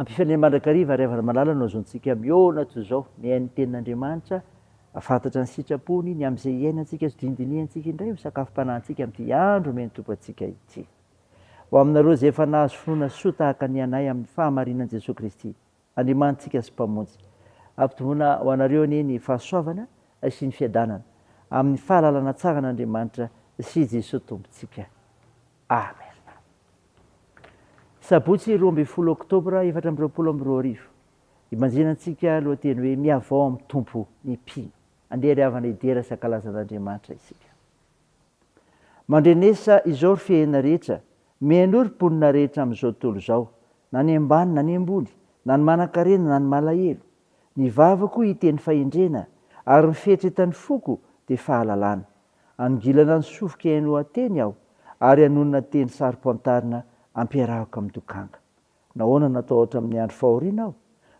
Ampifany mandrakariva rehefa malala no azontsika miona toy izao mihainy tenin'Andriamanitra afantatra ny sitrapony ny amin'izay iainantsika sy dindiniantsika indray ho sakafom-panahintsika amin'ity andro meny tompontsika ity. Ho aminareo izay efa nahazo finoana soa tahaka ny anay amin'ny fahamarinan'i Jesosy Kristy, Andriamanitsika sy mpamonjy, ampitomboina ho anareo ny fahasoavana sy ny fiadanana amin'ny fahalalana tsara n'Andriamanitra sy Jesosy tompontsika. Amen. Sabotsy 12 Oktobra 2022 imanjenantsika lohateny hoe miavao amin'ny tompo ny mpino. Andeha ry havana idera sy ankalazan'Andriamanitra isika. Mandrenesa izao ry fihena rehetra, mihaino ry mponina rehetra amin'izao tontolo izao, na ny ambany na ny ambony, na ny manan-karena na ny malahelo. Ny vavako hiteny fahendrena, ary ny fiheritretan'ny foko dia fahalalana. Angilana ny sofoka haino ateny aho, ary hanonona teny sarim-pantarina ampiarahako amin'ny dokanga. Nahoana natao ohatra amin'ny andro fahoriana aho,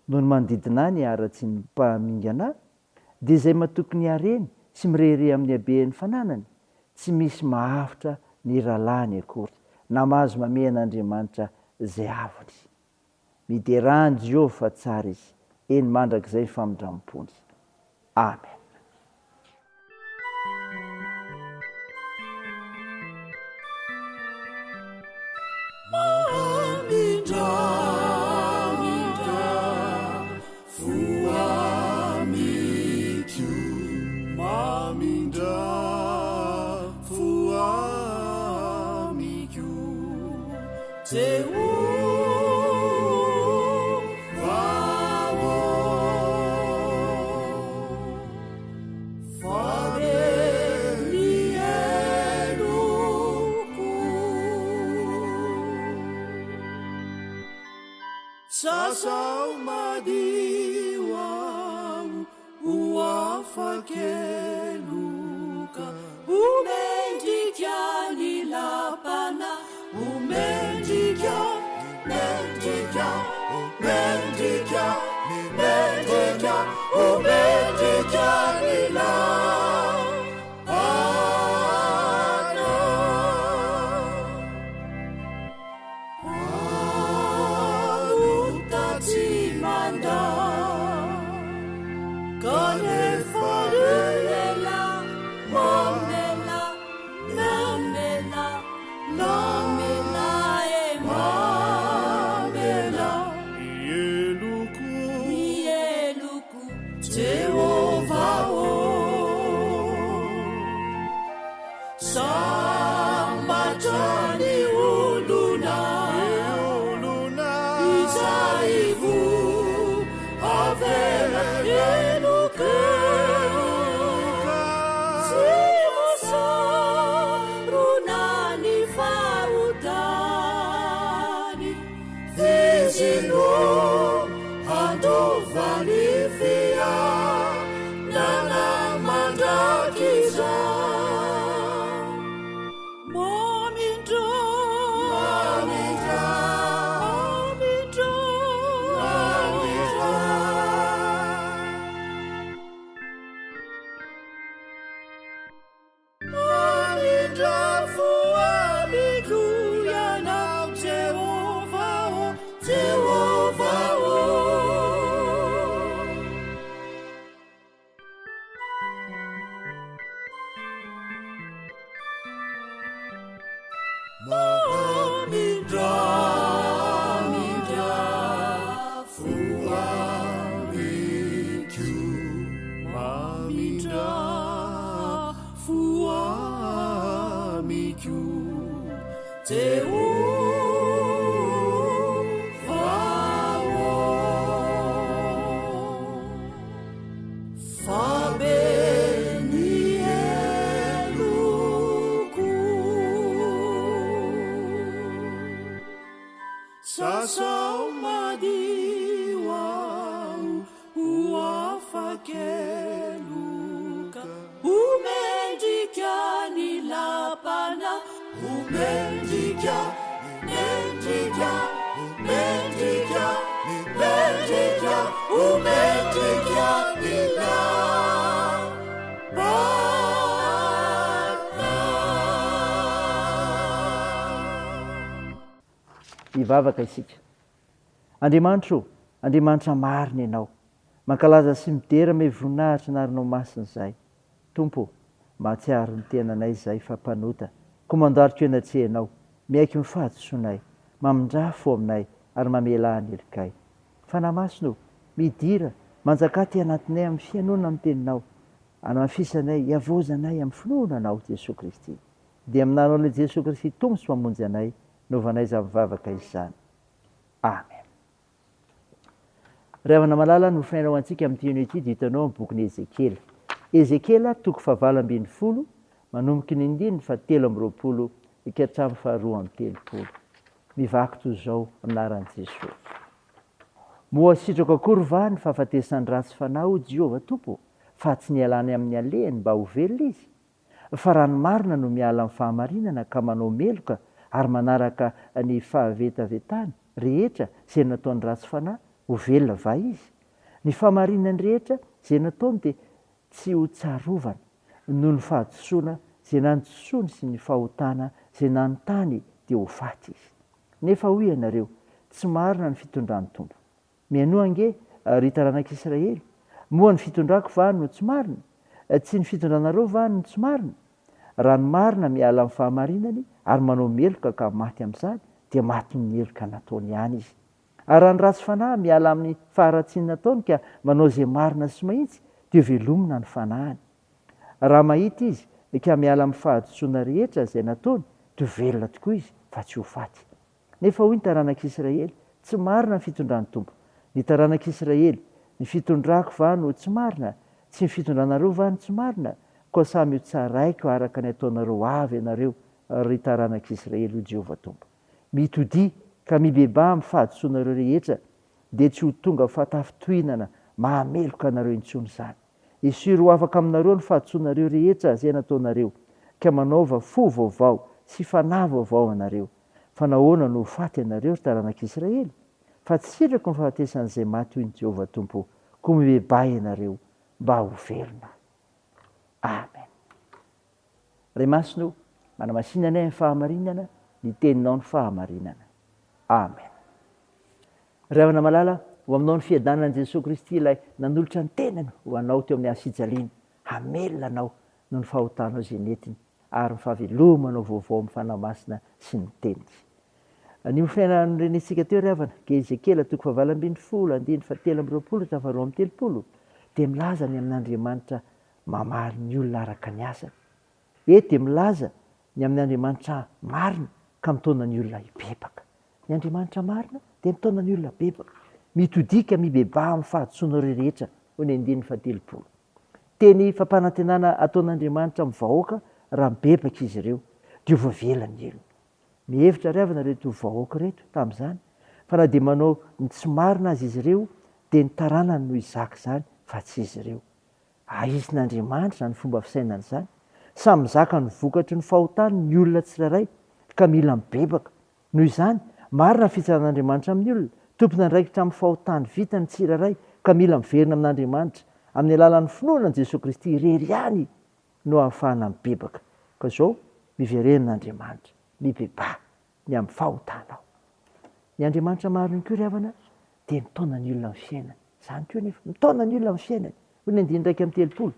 noho ny manodidina ny ara-tsy ny mpamingana, dia izay matoky ny hareny sy mirehire amin'ny habehan'ny fananany, tsy misy mahafitra ny rahalahy akory, na mahazo mamehan'Andriamanitra izay avony. Miderany Jehovah fa tsara izy, eny mandrakizay ny famindram-pony. Amen. Sasau madiwa uafakeluka umendika nilapana umendika mendika mendika mendika umendika Mivavaka isika. Andriamanitro, Andriamanitra marina ianao, mankalaza sy midera me voninahitra narinao masina izay. Tompo, mahatsiaro ny tenanay izay fampanota, ko mandariko ena-tsehanao, miaiky mifahatosoanay, mamindra fo aminay ary mamela anelokay. Fanamasino, midira, manjaka ty anatinay amin'ny fianona amin'ny teninao, anafisanay, iavozanay amin'ny finoananao Jesosy Kristy. Dia aminanao ilay Jesosy Kristy tombo sy mamonjy anay, novanay za mivavaka izany. Amen. Ry havana malala no finainao antsika amin'ny teny ity dia hitanao amin'ny bokin'i Ezekela. Ezekela toko fahavalo ambin'ny folo, manomboky ny 7:20 ikahatramin'ny 2:30. Mivaky toy izao anaran'i Jesosy. Moa sitrako akory va ny fahafatesany ratsy fanao Jehovah Tompo, fa tsy nialany amin'ny alehany mba ho velona izy. Fa raha ny marina no miala amin'ny fahamarinana ka manao meloka ary manaraka ny fahavetavetany rehetra izay nataony ratsy fanahy, ho velona va izy? Ny fahamarinany rehetra izay nataony dia tsy ho tsarovana noho ny fahadisoana izay nanontsoany sy ny fahotana izay nanontany dia ho faty izy. Nefa hoy ianareo, tsy marina ny fitondrany tompo. Mianoa ange ry taranak'Israely, moa ny fitondrako va no tsy marina? Tsy ny fitondranareo va no tsy marina? Raha ny marina miala amin'ny fahamarinany ary manao meloka ka maty amin'izany, dia maty ny meloka nataony ihany izy. Ary raha ny ratsy fanahy miala amin'ny faharatsiany nataony ka manao izay marina sy mahitsy, dia velomina ny fanahiny. Raha mahita izy ka miala amin'ny fahadisoana rehetra izay nataony, dia velona tokoa izy fa tsy ho faty. Nefa hoy ny taranak'Israely, tsy marina ny fitondrany tompo. Ny taranak'Israely, ny fitondrako va no tsy marina? Tsy ny fitondranareo va no tsy marina? Koa samy ho tsaraiko araka ny ataonareo avy ianareo ry taranak'Israely ho Jehovah Tompo. Mitodia ka mibeba amin'ny fahadisoanareo rehetra, dia tsy ho tonga fatafitohinana mahameloka anareo intsony izany. Isiro ho afaka aminareo ny fahadisoanareo rehetra izay nataonareo, ka manaova fo vaovao sy fanahy vaovao anareo. Fa nahoana no ho faty ianareo ry taranak'Israely? Fa tsy sitrako ny fahatesan'izay maty hoy ny Jehovah Tompo, koa mibeba ianareo mba ho velona. Amen. Ray masino, manamasinanay amin'ny fahamarinana, ny teninao ny fahamarinana. Amen. Ry havana malala, ho aminao ny fiadanan'i Jesosy Kristy ilay nanolotra ny tenany ho anao teo amin'ny Asijaliana, hamelona anao noho ny fahotanao izay netiny ary ny fahavelomanao vaovao amin'ny fanamasina sy ny teniny. Ny mofinaina norenitsika teo ry havana, ke Ezekela 7:20-7:20 dia milaza ny amin'Andriamanitra mamaly ny olona araka ny asany. Eto dia milaza ny amin'ny Andriamanitra marina ka mitondra ny olona hibebaka. Ny Andriamanitra marina dia mitondra ny olona bebaka. Mitodika mibeba amin'ny fahadisoana rehetra ho ny 7:20. Teny fampanantenana ataon'Andriamanitra amin'ny vahoaka raha mibebaka izy ireo, dia ho voavelany olona. Mihevitra ry havana reto vahoaka reto tamin'izany, fa na dia manao ny tsy marina azy izy ireo, dia ny taranany no izaka izany fa tsy izy ireo. Aisyn'Andriamanitra ny fomba fisainana izany. Samy mizaka ny vokatry ny fahotany ny olona tsirairay ka mila mibebaka. Noho izany, marina ny fitsaran'Andriamanitra amin'ny olona, tompony andraikitra amin'ny fahotany vita ny tsirairay ka mila miverina amin'Andriamanitra amin'ny alalan'ny finoanan'i Jesosy Kristy irery ihany no ahafahana mibebaka. Ka izao miveren'Andriamanitra, mibeba ny amin'ny fahotanao. Ny Andriamanitra marina koa ry havana dia mitondra ny olona amin'ny fiainany. Izany koa nefa mitondra ny olona amin'ny fiainany. Hoy ny 9:30.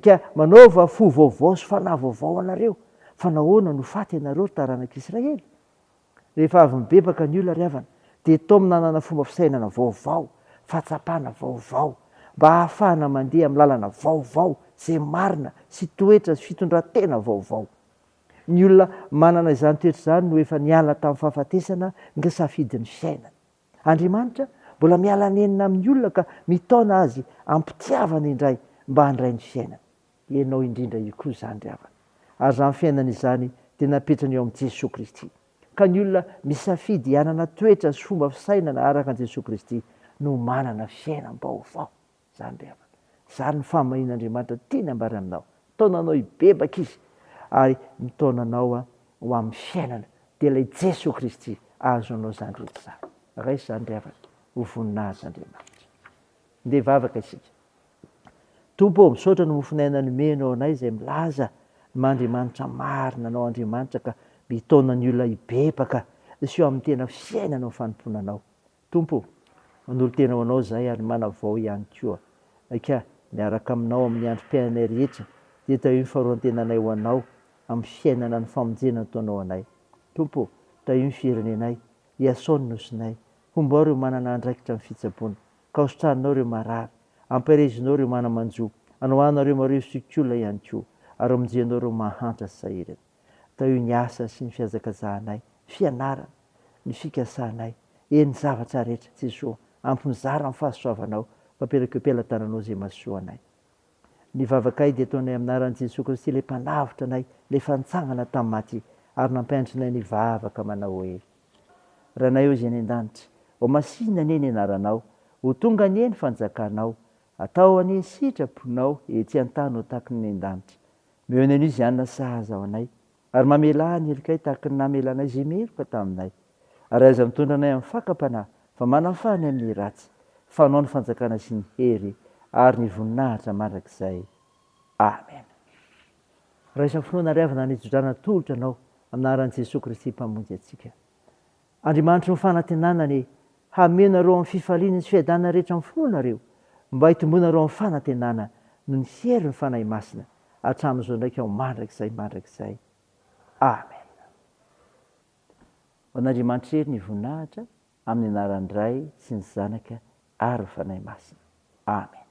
Ka manaova fo vaovao sy fanahy vaovao anareo, fa nahoana no faty ianareo ry taranak'Israely? Rehefa avy mibebaka ny olona ry havana, dia tao minanana fomba fisainana vaovao, fahatsapana vaovao, mba ahafahana mandeha amin'ny lalana vaovao izay marina sy toetra sy fitondran-tena vaovao. Ny olona manana izany toetra izany no efa niala tamin'ny fahafatesana nga safidin'ny fiainana. Andriamanitra mbola miala nenina amin'ny olona ka mitaona azy ampitiavana indray mba handray ny fiainana. Ianao indrindra io koa izany ry havana. Ary izany fiainana izany dia napetrany eo amin'ny Jesosy Kristy. Ka ny olona misafidy hanana toetra sy fomba fisainana araka an'i Jesosy Kristy no manana fiainam-baovao. Izany ry havana. Izany ny fahamarin'Andriamanitra tiany ambara aminao. Taonanao hibebaka izy ary mitaonanao ho amin'ny fiainana. Dia ilay Jesosy Kristy ahazonao izany rehetra izany. Raisy izany ry havana, ho voninahits'Andriamanitra. Ndeha vavaka isika. Tompo, misaotra no mofinaina nomenao anay izay milaza Andriamanitra marina anao Andriamanitra ka mitaona ny olona hibebaka sy eo amin'ny tena fiainana ny fanomponanao. Tompo, manolo tena ho anao zahay ary manavao ihany koa aka miaraka aminao amin'ny androm-piainanay rehetra dia tao io ny faharoantenanay ho anao amin'ny fiainana ny famonjena nataonao anay. Tompo, tao io ny firenenay, iasaony nosinay, fomba ireo manana andraikitra amin'ny fitsaboana, ka hositranao ireo marary, ampahirezinao ireo manamanjo, anohanareo mareo sikolona ihany koa, ary amonjenao ireo mahantra sy sahirana. Tao io ny asa sy ny fiazakazahanay, fianarana, ny fikasanay, eny zavatra rehetra Jesoa, ampimizara amin'ny fahasoavanao, fampielako am-pelantananao izay mahasoa anay. Ny vavakay dia ataonay amin'ny anaran'i Jesosy Kristy ilay mpanavitra anay, ilay fanitsangana tamin'ny maty, ary nampaindrinay ny vavaka manao hoe: Ranay eo izay any an-danitra, ho masinana eny anaranao, ho tonga ny eny fanjakanao, atao any sitraponao etsy an-tany ho tahaka ny an-danitra. Mehona an'izy anona sahaza ao anay, ary mamela ny helikay tahaka ny namelanay izay meloka taminay. Ary aza mitondra anay amin'ny fakapanahy, fa manafany amin'ny ratsy, fanao ny fanjakana sy ny hery, ary ny voninahitra mandrakizay. Amen. Raha isan'ny finoana riavana ny ijodrana tolotra anao amin'ny anaran'i Jesosy Kristy mpamonjy antsika. Andriamanitra ny fanantenanany hamenareo amin'ny fifaliana sy fiadanana rehetra amin'ny finoanareo, mba hitombonareo amin'ny fanantenana no ny hery ny fanahy masina hatramin'izao ndraika ho mandrakizay. Amen. Ho an'Andriamanitra hery ny voninahitra amin'ny anaran'ny Ray sy ny Zanaka ary ny fanahy masina. Amen.